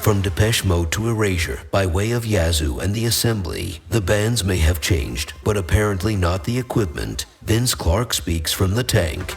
From Depeche Mode to Erasure by way of Yazoo and the Assembly, the bands may have changed, but apparently not the equipment. Vince Clarke speaks from the tank.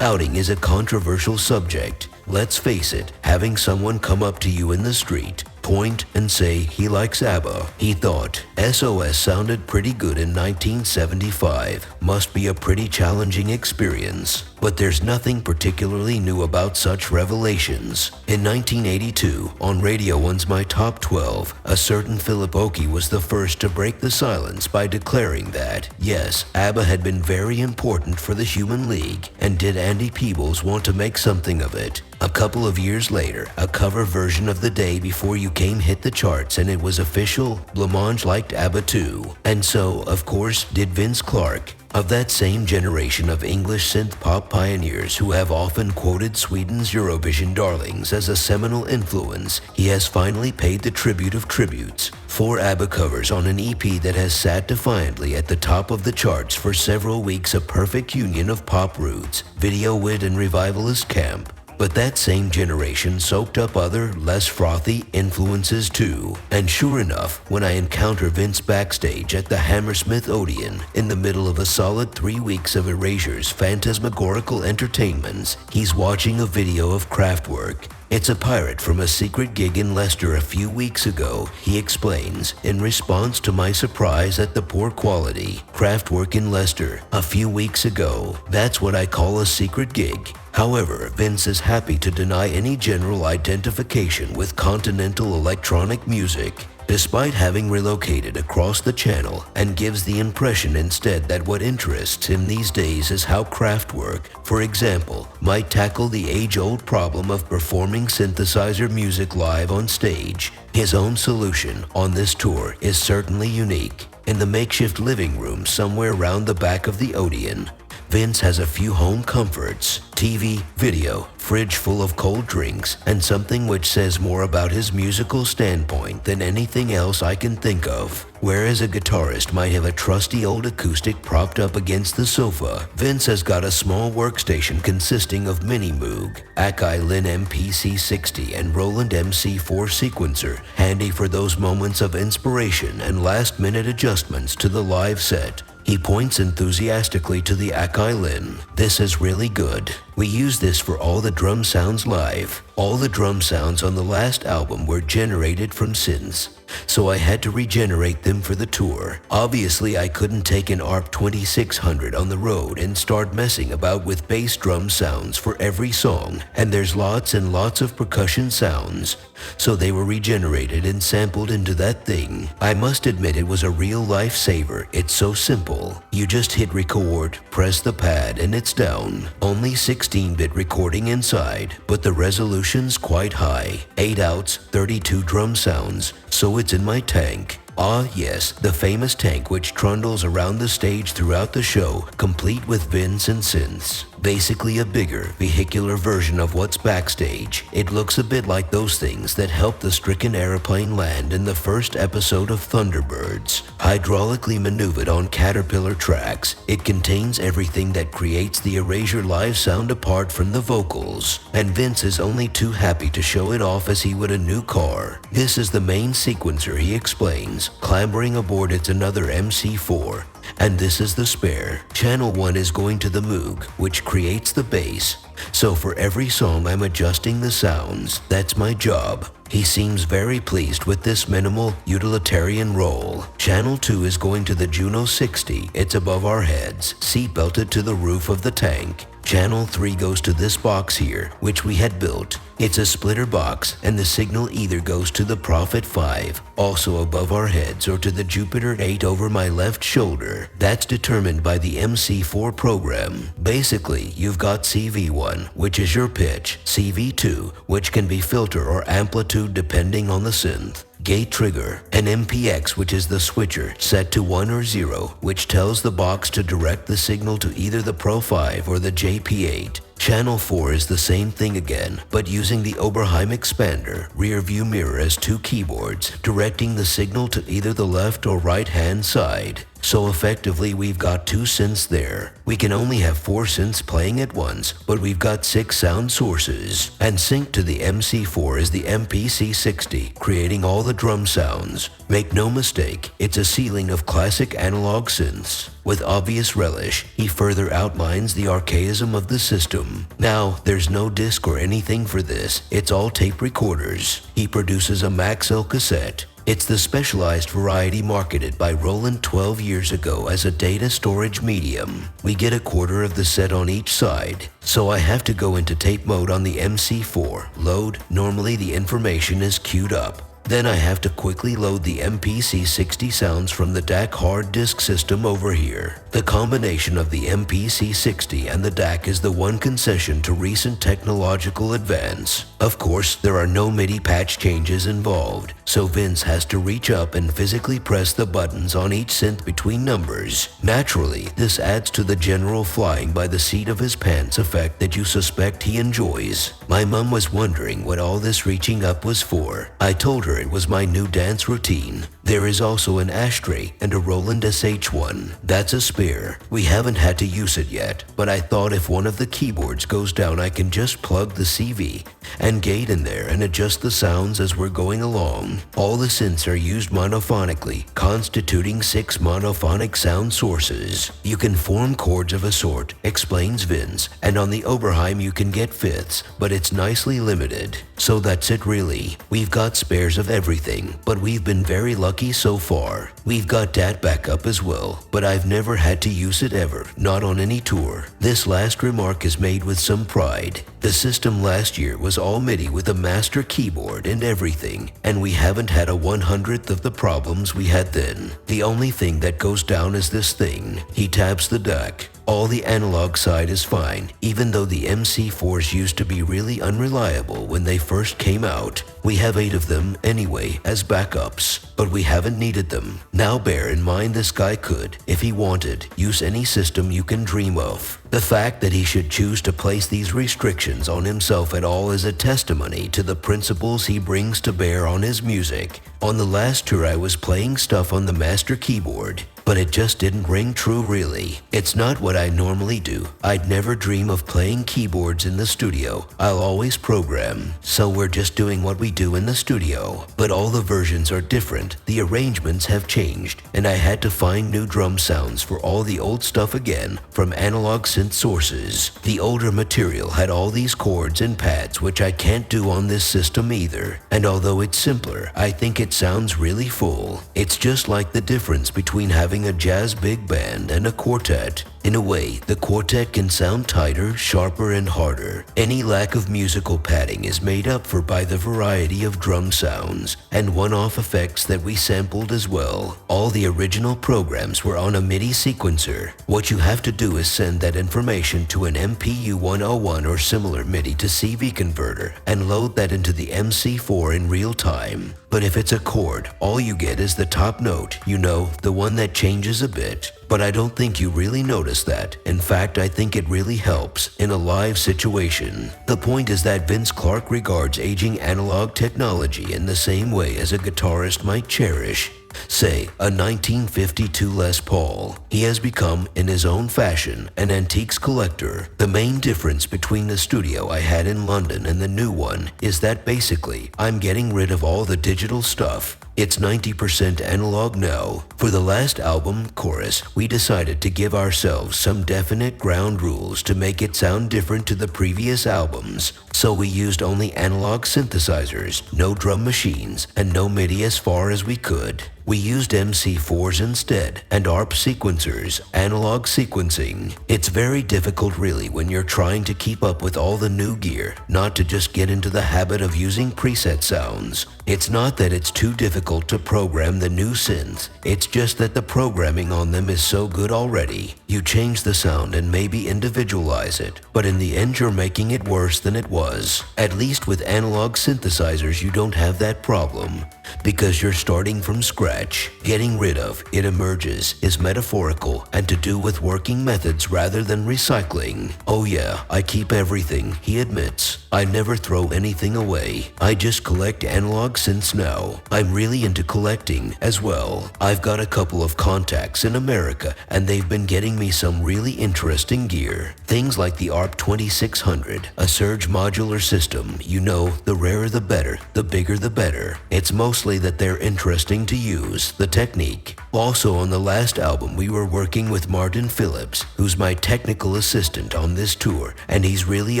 Outing is a controversial subject. Let's face it, having someone come up to you in the street, point and say he likes ABBA. He thought SOS sounded pretty good in 1975. Must be a pretty challenging experience. But there's nothing particularly new about such revelations. In 1982, on Radio 1's My Top 12, a certain Philip Oakey was the first to break the silence by declaring that, yes, ABBA had been very important for the Human League, and did Andy Peebles want to make something of it. A couple of years later, a cover version of The Day Before You Came hit the charts, and it was official. Blancmange liked ABBA too. And so, of course, did Vince Clarke. Of that same generation of English synth-pop pioneers who have often quoted Sweden's Eurovision darlings as a seminal influence, he has finally paid the tribute of tributes. 4 ABBA covers on an EP that has sat defiantly at the top of the charts for several weeks, a perfect union of pop roots, video wit, and revivalist camp. But that same generation soaked up other, less frothy influences too. And sure enough, when I encounter Vince backstage at the Hammersmith Odeon, in the middle of a solid 3 weeks of Erasure's phantasmagorical entertainments, he's watching a video of Kraftwerk. It's a pirate from a secret gig in Leicester a few weeks ago, he explains, in response to my surprise at the poor quality. Kraftwerk in Leicester, a few weeks ago. That's what I call a secret gig. However, Vince is happy to deny any general identification with continental electronic music, despite having relocated across the channel, and gives the impression instead that what interests him these days is how Kraftwerk, for example, might tackle the age-old problem of performing synthesizer music live on stage. His own solution on this tour is certainly unique. In the makeshift living room somewhere round the back of the Odeon, Vince has a few home comforts, TV, video, fridge full of cold drinks, and something which says more about his musical standpoint than anything else I can think of. Whereas a guitarist might have a trusty old acoustic propped up against the sofa, Vince has got a small workstation consisting of Mini Moog, Akai Lin MPC60, and Roland MC4 sequencer, handy for those moments of inspiration and last-minute adjustments to the live set. He points enthusiastically to the Akai Lin. This is really good. We use this for all the drum sounds live. All the drum sounds on the last album were generated from synths, so I had to regenerate them for the tour. Obviously, I couldn't take an ARP 2600 on the road and start messing about with bass drum sounds for every song, and there's lots and lots of percussion sounds, so they were regenerated and sampled into that thing. I must admit it was a real lifesaver. It's so simple. You just hit record, press the pad, and it's down. Only 16-bit recording inside, but the resolution's quite high. 8 outs, 32 drum sounds, so it's in my tank. Ah yes, the famous tank which trundles around the stage throughout the show, complete with Vince and synths. Basically a bigger, vehicular version of what's backstage. It looks a bit like those things that helped the stricken airplane land in the first episode of Thunderbirds. Hydraulically maneuvered on Caterpillar tracks, it contains everything that creates the Erasure live sound apart from the vocals. And Vince is only too happy to show it off as he would a new car. This is the main sequencer, he explains. Clambering aboard, it's another MC4. And this is the spare. Channel 1 is going to the Moog, which creates the bass. So for every song I'm adjusting the sounds. That's my job. He seems very pleased with this minimal, utilitarian role. Channel 2 is going to the Juno 60. It's above our heads, seatbelted to the roof of the tank. Channel 3 goes to this box here, which we had built. It's a splitter box, and the signal either goes to the Prophet 5, also above our heads, or to the Jupiter 8 over my left shoulder. That's determined by the MC4 program. Basically, you've got CV1, which is your pitch, CV2, which can be filter or amplitude depending on the synth, gate trigger, and MPX, which is the switcher, set to 1 or 0, which tells the box to direct the signal to either the Pro 5 or the JP8. Channel 4 is the same thing again, but using the Oberheim expander rear view mirror as two keyboards, directing the signal to either the left or right hand side. So effectively we've got two synths there. We can only have 4 synths playing at once, but we've got 6 sound sources. And synced to the MC4 is the MPC60, creating all the drum sounds. Make no mistake, it's a ceiling of classic analog synths. With obvious relish, he further outlines the archaism of the system. Now, there's no disc or anything for this, it's all tape recorders. He produces a Maxell cassette. It's the specialized variety marketed by Roland 12 years ago as a data storage medium. We get a quarter of the set on each side, so I have to go into tape mode on the MC4, load, normally the information is queued up. Then I have to quickly load the MPC60 sounds from the DAC hard disk system over here. The combination of the MPC60 and the DAC is the one concession to recent technological advance. Of course, there are no MIDI patch changes involved, so Vince has to reach up and physically press the buttons on each synth between numbers. Naturally, this adds to the general flying by the seat of his pants effect that you suspect he enjoys. My mum was wondering what all this reaching up was for. I told her it was my new dance routine. There is also an ashtray and a Roland SH1. That's a spare. We haven't had to use it yet, but I thought if one of the keyboards goes down I can just plug the CV and gate in there and adjust the sounds as we're going along. All the synths are used monophonically, constituting 6 monophonic sound sources. You can form chords of a sort, explains Vince, and on the Oberheim you can get fifths, but it's nicely limited. So that's it really. We've got spares of everything, but we've been very lucky so far. We've got DAT backup as well, but I've never had to use it ever, not on any tour. This last remark is made with some pride. The system last year was all MIDI with a master keyboard and everything, and we haven't had a 100th of the problems we had then. The only thing that goes down is this thing. He taps the DAC. All the analog side is fine, even though the MC4s used to be really unreliable when they first came out. We have 8 of them anyway as backups, but we haven't needed them. Now bear in mind this guy could, if he wanted, use any system you can dream of. The fact that he should choose to place these restrictions on himself at all is a testimony to the principles he brings to bear on his music. On the last tour I was playing stuff on the master keyboard, but it just didn't ring true really. It's not what I normally do. I'd never dream of playing keyboards in the studio. I'll always program. So we're just doing what we do in the studio. But all the versions are different. The arrangements have changed, and I had to find new drum sounds for all the old stuff again from analog synth sources. The older material had all these chords and pads which I can't do on this system either. And although it's simpler, I think it sounds really full. It's just like the difference between having a jazz big band and a quartet. In a way, the quartet can sound tighter, sharper, and harder. Any lack of musical padding is made up for by the variety of drum sounds and one-off effects that we sampled as well. All the original programs were on a MIDI sequencer. What you have to do is send that information to an MPU 101 or similar MIDI to CV converter and load that into the MC4 in real time. But if it's a chord, all you get is the top note, you know, the one that changes a bit. But I don't think you really notice that. In fact, I think it really helps in a live situation. The point is that Vince Clarke regards aging analog technology in the same way as a guitarist might cherish, say, a 1952 Les Paul. He has become, in his own fashion, an antiques collector. The main difference between the studio I had in London and the new one is that basically, I'm getting rid of all the digital stuff. It's 90% analog now. For the last album, Chorus, we decided to give ourselves some definite ground rules to make it sound different to the previous albums. So we used only analog synthesizers, no drum machines, and no MIDI as far as we could. We used MC4s instead, and ARP sequencers, analog sequencing. It's very difficult really when you're trying to keep up with all the new gear, not to just get into the habit of using preset sounds. It's not that it's too difficult to program the new synths, it's just that the programming on them is so good already. You change the sound and maybe individualize it, but in the end you're making it worse than it was. At least with analog synthesizers you don't have that problem, because you're starting from scratch. scratch. Getting rid of, it emerges, is metaphorical and to do with working methods rather than recycling. Oh yeah, I keep everything, he admits. I never throw anything away. I just collect analog synths now. I'm really into collecting as well. I've got a couple of contacts in America and they've been getting me some really interesting gear. Things like the ARP 2600, a surge modular system. You know, the rarer the better, the bigger the better. It's mostly that they're interesting to use, the technique. Also on the last album we were working with Martin Phillips, who's my technical assistant on this tour, and he's really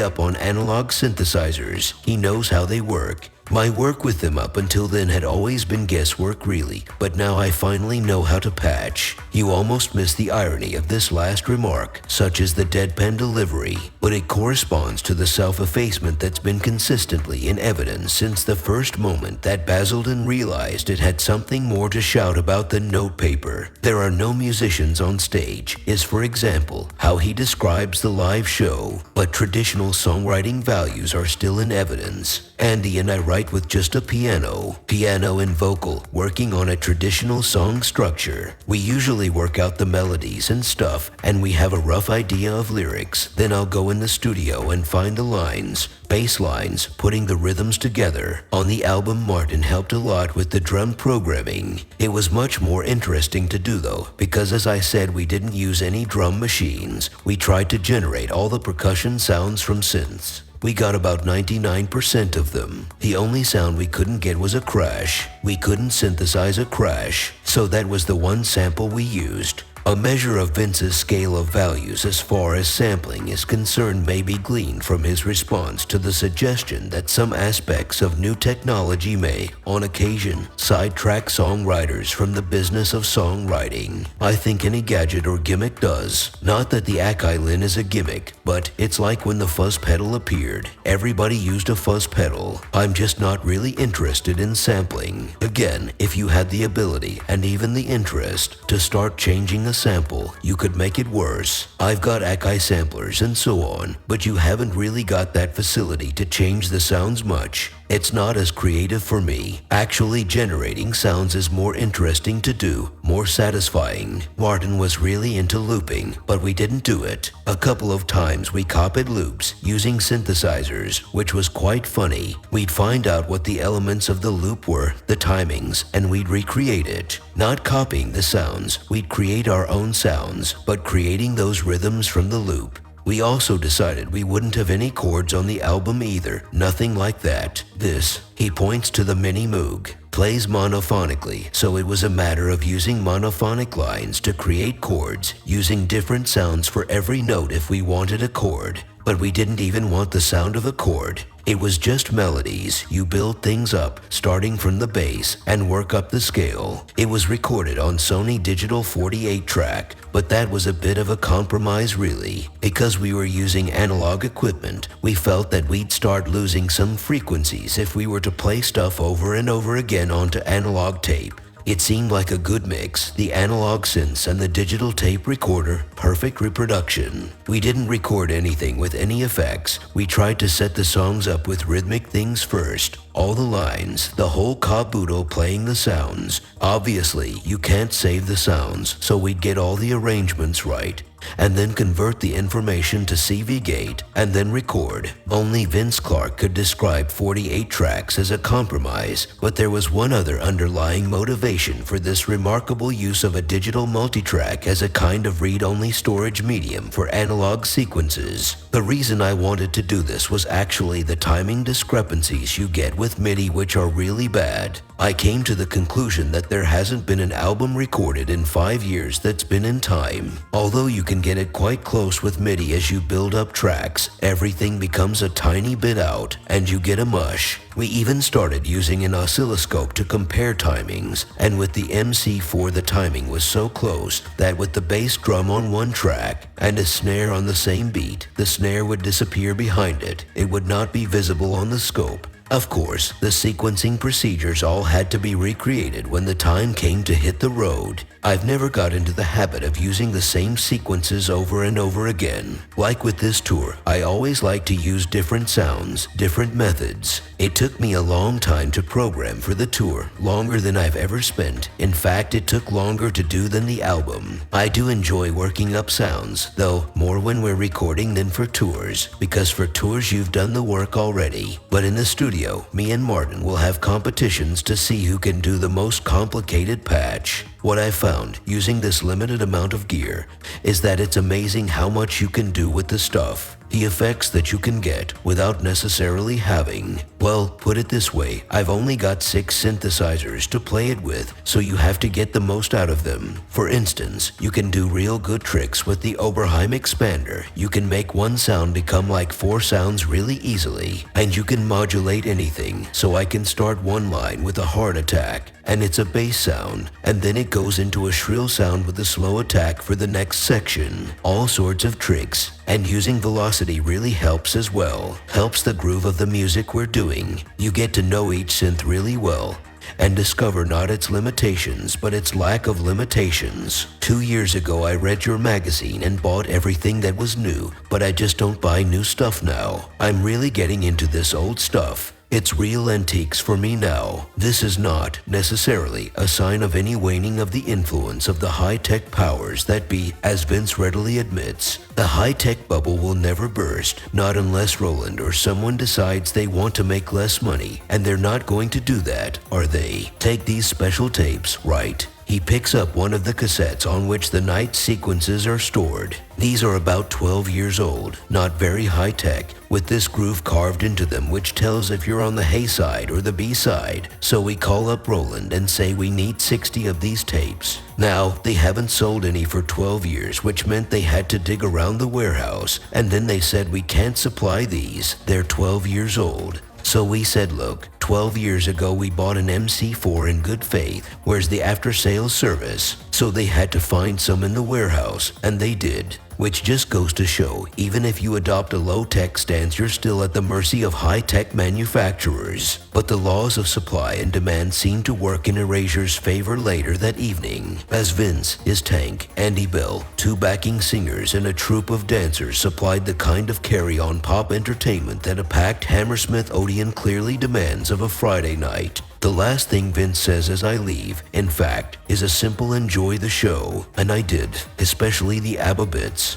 up on analog synthesizers. He knows how they work. My work with them up until then had always been guesswork really, but now I finally know how to patch. You almost miss the irony of this last remark, such as the deadpan delivery, but it corresponds to the self-effacement that's been consistently in evidence since the first moment that Basildon realized it had something more to shout about than notepaper. There are no musicians on stage is, for example, how he describes the live show, but traditional songwriting values are still in evidence. Andy and I write with just a piano and vocal, working on a traditional song structure. We usually work out the melodies and stuff, and we have a rough idea of lyrics. Then I'll go in the studio and find the lines, bass lines, putting the rhythms together. On the album, Martin helped a lot with the drum programming. It was much more interesting to do though, because as I said, we didn't use any drum machines. We tried to generate all the percussion sounds from synths. We got about 99% of them. The only sound we couldn't get was a crash. We couldn't synthesize a crash, so that was the one sample we used. A measure of Vince's scale of values as far as sampling is concerned may be gleaned from his response to the suggestion that some aspects of new technology may, on occasion, sidetrack songwriters from the business of songwriting. I think any gadget or gimmick does. Not that the Akai Lin is a gimmick, but it's like when the fuzz pedal appeared. Everybody used a fuzz pedal. I'm just not really interested in sampling. Again, if you had the ability and even the interest to start changing a sample, you could make it worse. I've got Akai samplers and so on, but you haven't really got that facility to change the sounds much. It's not as creative for me. Actually generating sounds is more interesting to do, more satisfying. Martin was really into looping, but we didn't do it. A couple of times we copied loops using synthesizers, which was quite funny. We'd find out what the elements of the loop were, the timings, and we'd recreate it. Not copying the sounds, we'd create our own sounds, but creating those rhythms from the loop. We also decided we wouldn't have any chords on the album either, nothing like that. This, he points to the Mini Moog, plays monophonically, so it was a matter of using monophonic lines to create chords, using different sounds for every note if we wanted a chord. But we didn't even want the sound of a chord. It was just melodies. You build things up, starting from the bass, and work up the scale. It was recorded on Sony Digital 48 track, but that was a bit of a compromise really. Because we were using analog equipment, we felt that we'd start losing some frequencies if we were to play stuff over and over again onto analog tape. It seemed like a good mix, the analog synths and the digital tape recorder, perfect reproduction. We didn't record anything with any effects. We tried to set the songs up with rhythmic things first. All the lines, the whole caboodle playing the sounds. Obviously, you can't save the sounds, so we'd get all the arrangements right, and then convert the information to CV Gate, and then record. Only Vince Clarke could describe 48 tracks as a compromise, but there was one other underlying motivation for this remarkable use of a digital multitrack as a kind of read-only storage medium for analog sequences. The reason I wanted to do this was actually the timing discrepancies you get with MIDI, which are really bad. I came to the conclusion that there hasn't been an album recorded in 5 years that's been in time. Although you can get it quite close with MIDI as you build up tracks, everything becomes a tiny bit out, and you get a mush. We even started using an oscilloscope to compare timings, and with the MC4 the timing was so close that with the bass drum on one track and a snare on the same beat, the snare would disappear behind it. It would not be visible on the scope. Of course, the sequencing procedures all had to be recreated when the time came to hit the road. I've never got into the habit of using the same sequences over and over again. Like with this tour, I always like to use different sounds, different methods. It took me a long time to program for the tour, longer than I've ever spent. In fact, it took longer to do than the album. I do enjoy working up sounds, though more when we're recording than for tours, because for tours you've done the work already. But in the studio, me and Martin will have competitions to see who can do the most complicated patch. What I found using this limited amount of gear is that it's amazing how much you can do with the stuff. The effects that you can get without necessarily having. Well, put it this way, I've only got 6 synthesizers to play it with, so you have to get the most out of them. For instance, you can do real good tricks with the Oberheim expander. You can make one sound become like 4 sounds really easily, and you can modulate anything, so I can start one line with a hard attack, and it's a bass sound, and then it goes into a shrill sound with a slow attack for the next section. All sorts of tricks. And using velocity really helps as well. Helps the groove of the music we're doing. You get to know each synth really well and discover not its limitations, but its lack of limitations. 2 years ago, I read your magazine and bought everything that was new, but I just don't buy new stuff now. I'm really getting into this old stuff. It's real antiques for me now. This is not necessarily a sign of any waning of the influence of the high-tech powers that be, as Vince readily admits. The high-tech bubble will never burst, not unless Roland or someone decides they want to make less money, and they're not going to do that, are they? Take these special tapes, right? He picks up one of the cassettes on which the night sequences are stored. These are about 12 years old, not very high-tech, with this groove carved into them which tells if you're on the hay side or the B side. So we call up Roland and say we need 60 of these tapes. Now, they haven't sold any for 12 years, which meant they had to dig around the warehouse, and then they said we can't supply these, they're 12 years old. So we said, look, 12 years ago we bought an MC4 in good faith, where's the after-sales service? So they had to find some in the warehouse, and they did. Which just goes to show, even if you adopt a low-tech stance, you're still at the mercy of high-tech manufacturers. But the laws of supply and demand seemed to work in Erasure's favor later that evening, as Vince, his tank, Andy Bell, 2 backing singers, and a troupe of dancers supplied the kind of carry-on pop entertainment that a packed Hammersmith Odeon clearly demands of a Friday night. The last thing Vince says as I leave, in fact, is a simple enjoy the show, and I did, especially the ABBA bits.